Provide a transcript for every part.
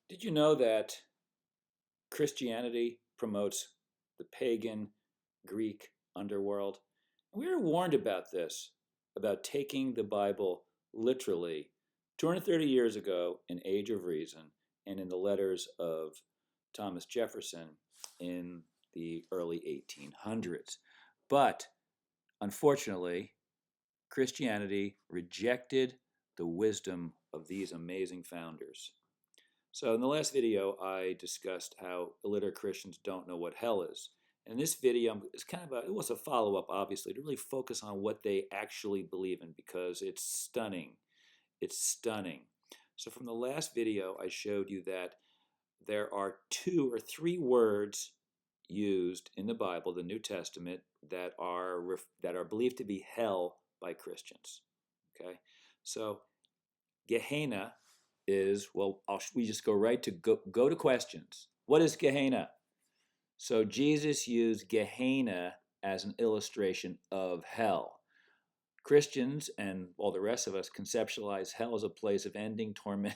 Did you know that Christianity promotes the pagan Greek underworld? We were warned about this, about taking the Bible literally 230 years ago in Age of Reason and in the letters of Thomas Jefferson in the early 1800s. But unfortunately, Christianity rejected the wisdom of these amazing founders. So in the last video, I discussed how illiterate Christians don't know what hell is. And this video is it was a follow-up, obviously, to really focus on what they actually believe in because it's stunning. It's stunning. So from the last video, I showed you that there are 2 or 3 words used in the Bible, the New Testament, that are believed to be hell by Christians. Okay, so Gehenna is, well, we just go right to go to questions. What is Gehenna? So Jesus used Gehenna as an illustration of hell. Christians and all the rest of us conceptualize hell as a place of ending torment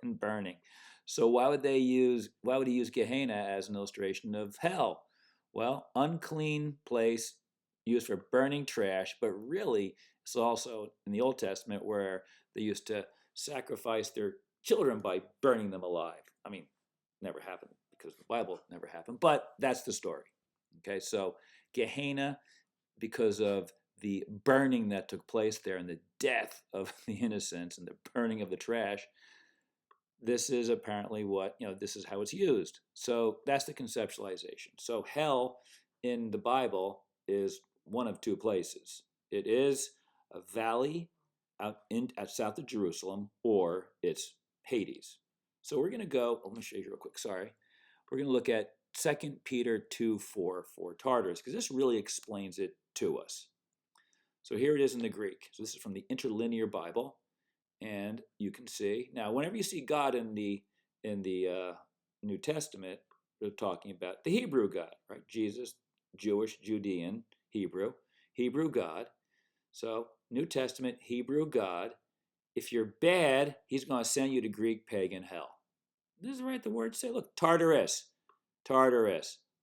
and burning. So why would he use Gehenna as an illustration of hell? Well, unclean place used for burning trash, but really it's also in the Old Testament where they used to sacrifice their children by burning them alive. I mean, never happened because the Bible never happened, but that's the story. Okay, so Gehenna, because of the burning that took place there and the death of the innocents and the burning of the trash, this is apparently this is how it's used. So that's the conceptualization. So hell in the Bible is one of 2 places. It is a valley out south of Jerusalem, or it's Hades. So we're going to go, let me show you real quick, sorry. We're going to look at 2 Peter 2:4 for Tartarus, because this really explains it to us. So here it is in the Greek. So this is from the Interlinear Bible. And you can see, now whenever you see God in the New Testament, they're talking about the Hebrew God, right? Jesus, Jewish, Judean, Hebrew God. So New Testament, Hebrew God. If you're bad, he's going to send you to Greek pagan hell. This is right, the words say. Look, Tartarus.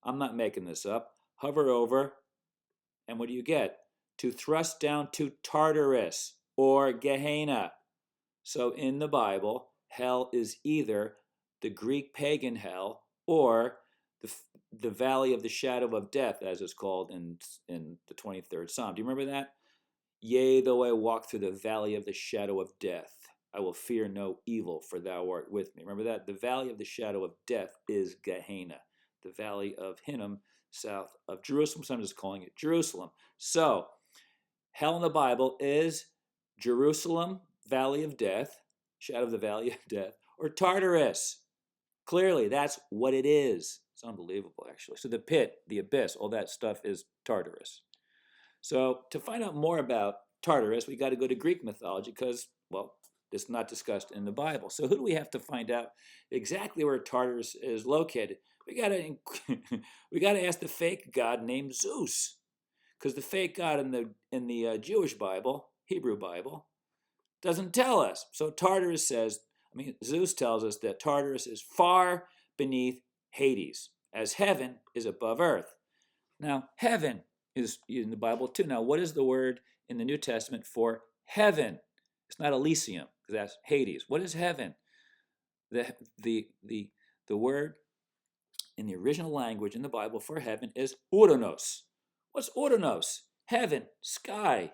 I'm not making this up. Hover over, and what do you get? To thrust down to Tartarus or Gehenna. So in the Bible, hell is either the Greek pagan hell or the valley of the shadow of death, as it's called in the 23rd Psalm. Do you remember that? Yea, though I walk through the valley of the shadow of death, I will fear no evil, for thou art with me. Remember that? The valley of the shadow of death is Gehenna, the valley of Hinnom, south of Jerusalem. So I'm just calling it Jerusalem. So hell in the Bible is Jerusalem, valley of death, shadow of the valley of death, or Tartarus. Clearly, that's what it is. It's unbelievable, actually. So the pit, the abyss, all that stuff is Tartarus. So to find out more about Tartarus, we got to go to Greek mythology because, well, it's not discussed in the Bible. So who do we have to find out exactly where Tartarus is located? We got to ask the fake god named Zeus, because the fake god in the Jewish Bible, Hebrew Bible, doesn't tell us. So Tartarus says, Zeus tells us that Tartarus is far beneath Hades, as heaven is above earth. Now, heaven is in the Bible too. Now, what is the word in the New Testament for heaven? It's not Elysium, because that's Hades. What is heaven? The word in the original language in the Bible for heaven is Uranos. What's Uranos? Heaven, sky.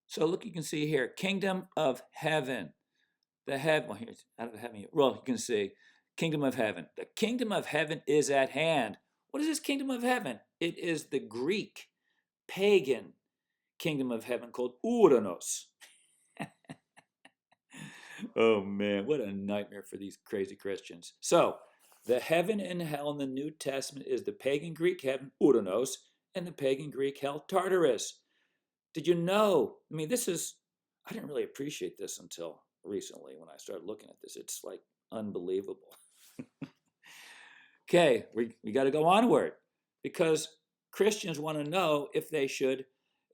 So look, you can see here, kingdom of heaven. Well, here's out of heaven. Well, you can see kingdom of heaven. The kingdom of heaven is at hand. What is this kingdom of heaven? It is the Greek pagan kingdom of heaven called Uranos. Oh man, what a nightmare for these crazy Christians. So the heaven and hell in the New Testament is the pagan Greek heaven, Uranos, and the pagan Greek hell, Tartarus. Did you know? I didn't really appreciate this until recently when I started looking at this. It's like unbelievable. Okay, we got to go onward because Christians want to know if they should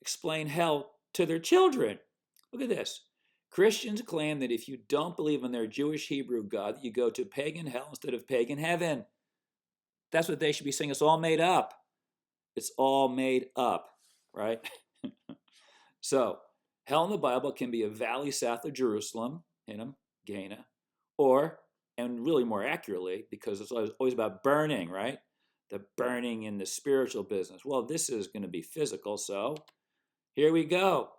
explain hell to their children. Look at this. Christians claim that if you don't believe in their Jewish Hebrew God, you go to pagan hell instead of pagan heaven. That's what they should be saying. It's all made up. It's all made up, right? So, hell in the Bible can be a valley south of Jerusalem, Gehenna, or, and really more accurately, because it's always about burning, right? The burning in the spiritual business. Well, this is going to be physical, so here we go.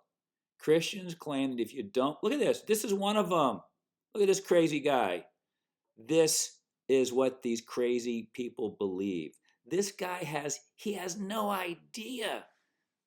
Christians claim that if you don't, look at this. This is one of them. Look at this crazy guy. This is what these crazy people believe. This guy has no idea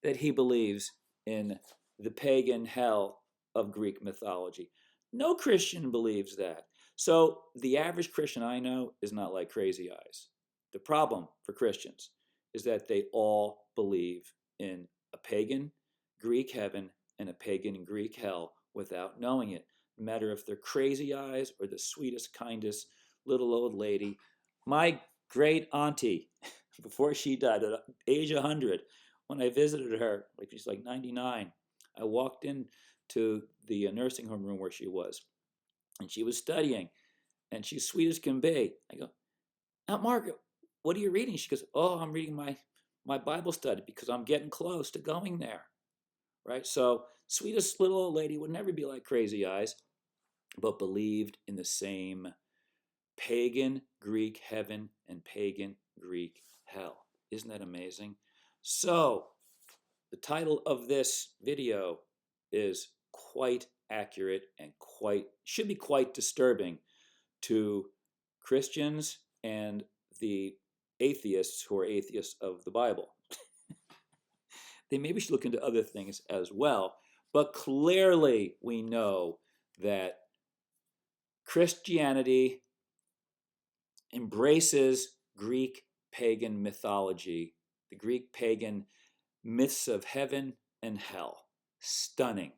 that he believes in the pagan hell of Greek mythology. No Christian believes that. So the average Christian I know is not like Crazy Eyes. The problem for Christians is that they all believe in a pagan Greek heaven and a pagan Greek hell without knowing it. No matter if they're Crazy Eyes or the sweetest, kindest little old lady. My great auntie, before she died at age 100, when I visited her, like she's like 99, I walked in to the nursing home room where she was, and she was studying, and she's sweet as can be. I go, Aunt Margaret, what are you reading? She goes, oh, I'm reading my Bible study because I'm getting close to going there, right? So sweetest little old lady would never be like Crazy Eyes, but believed in the same pagan Greek heaven and pagan Greek hell. Isn't that amazing? So the title of this video is quite accurate and should be quite disturbing to Christians and the atheists who are atheists of the Bible. They maybe should look into other things as well, but clearly we know that Christianity embraces Greek pagan mythology, the Greek pagan myths of heaven and hell. Stunning.